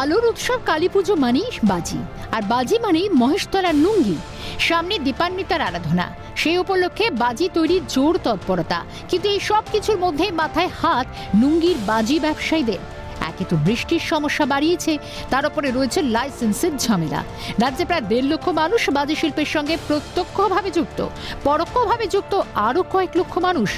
আলোর উৎসব কালীপুজো মানেই বাজি, আর বাজি মানেই মহেশতলার নুঙ্গি। সামনে দীপান্বিতার আরাধনা, সেই উপলক্ষে বাজি তৈরির জোর তৎপরতা। কিন্তু এই সব কিছুর মধ্যে মাথায় হাত নুঙ্গির বাজি ব্যবসায়ীদের। একে তো বৃষ্টির সমস্যা বাড়িয়েছে, তার উপরে রয়েছে লাইসেন্সের ঝামেলা। রাজ্যে প্রায় 1.5 লক্ষ মানুষ বাজি শিল্পের সঙ্গে প্রত্যক্ষভাবে যুক্ত, পরোক্ষভাবে যুক্ত আরও কয়েক লক্ষ মানুষ।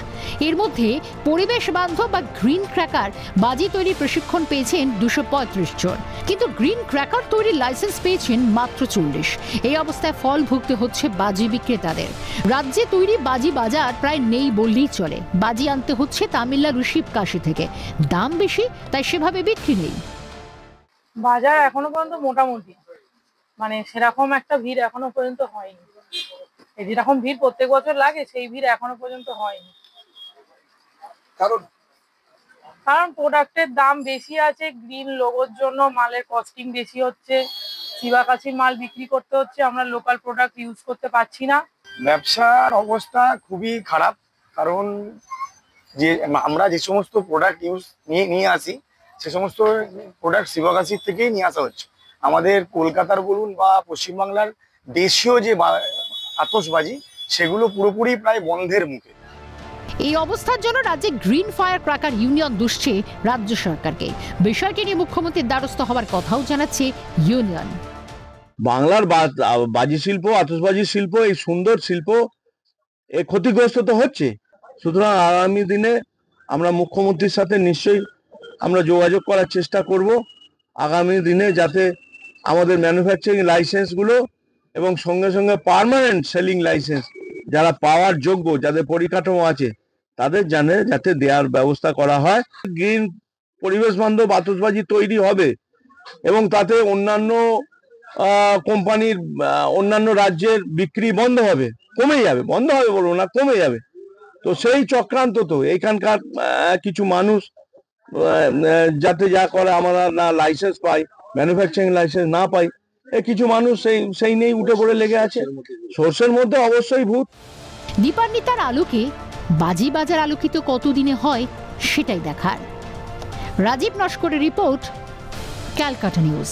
এর মধ্যে পরিবেশ বান্ধব বা গ্রিন ক্র্যাকার বাজি তৈরির প্রশিক্ষণ পেয়েছেন 235 জন, কিন্তু গ্রিন ক্র্যাকার তৈরির লাইসেন্স পেয়েছেন মাত্র 40। এই অবস্থায় ফল ভুগতে হচ্ছে বাজি বিক্রেতাদের। রাজ্যে তৈরি বাজি বাজার প্রায় নেই বললেই চলে। বাজি আনতে হচ্ছে তামিলনাড়ু শিবকাশি থেকে, দাম বেশি, তাই সেভাবে বিক্রি নেই। বাজার এখনো পর্যন্ত মোটামুটি সেরকম একটা ভিড় এখনো পর্যন্ত হয়নি। যেরকম ভিড় প্রত্যেক বছর লাগে সেই ভিড় এখনো পর্যন্ত হয়নি। কারণ প্রোডাক্টের দাম বেশি আছে, গ্রিন লোগোর জন্য মালের কস্টিং বেশি হচ্ছে, শিবাকাশির মাল বিক্রি করতে হচ্ছে, আমরা লোকাল প্রোডাক্ট ইউজ করতে পারছি না। ব্যবসার অবস্থা খুবই খারাপ, কারণ যে আমরা যে সমস্ত প্রোডাক্ট নিয়ে আসি সে সমস্ত প্রোডাক্ট শিবকাশির থেকেই নিয়ে আসা হচ্ছে। আমাদের কলকাতার বলুন বা পশ্চিমবাংলার দেশীয় যে আতশবাজি সেগুলো পুরোপুরি প্রায় বন্ধের মুখে। এই অবস্থার জন্য রাজ্যে গ্রিন ফায়ার ক্র্যাকার ইউনিয়ন দুষছে রাজ্য সরকারকে। বিষয়টি নিয়ে মুখ্যমন্ত্রীর দ্বারস্থ হওয়ার কথাও জানাচ্ছে ইউনিয়ন। বাংলার বাজি শিল্প, আতশবাজি শিল্প, এই সুন্দর শিল্প এ ক্ষতিগ্রস্ত তো হচ্ছে। সুতরাং আগামী দিনে আমরা মুখ্যমন্ত্রীর সাথে নিশ্চয়ই আমরা যোগাযোগ করার চেষ্টা করব, আগামী দিনে যাতে আমাদের ম্যানুফ্যাকচারিং লাইসেন্সগুলো এবং সঙ্গে সঙ্গে পার্মানেন্ট সেলিং লাইসেন্স যারা পাওয়ার যোগ্য, যাদের পরিকাঠামো আছে, তাদের যাতে দেওয়ার ব্যবস্থা করা হয়। গ্রিন পরিবেশ বান্ধব আতশবাজি তৈরি হবে এবং তাতে অন্যান্য কোম্পানির অন্যান্য রাজ্যের বিক্রি বন্ধ হবে, কমে যাবে, বন্ধ হবে বলবো না, কমে যাবে। তো সেই চক্রান্ত তো এইখানকার কিছু মানুষ যাতে যা করে আমরা না লাইসেন্স পাই, ম্যানুফ্যাকচারিং লাইসেন্স না পাই, কিছু মানুষ সেই নিয়েই উঠে পড়ে লেগে আছে। সোর্সের মধ্যে অবশ্যই ভূত। দীপান্বিতার আলোকে বাজি বাজার আলোকিত কতদিনে হয় সেটাই দেখার। রাজীব নস্করের রিপোর্ট, ক্যালকাটা নিউজ।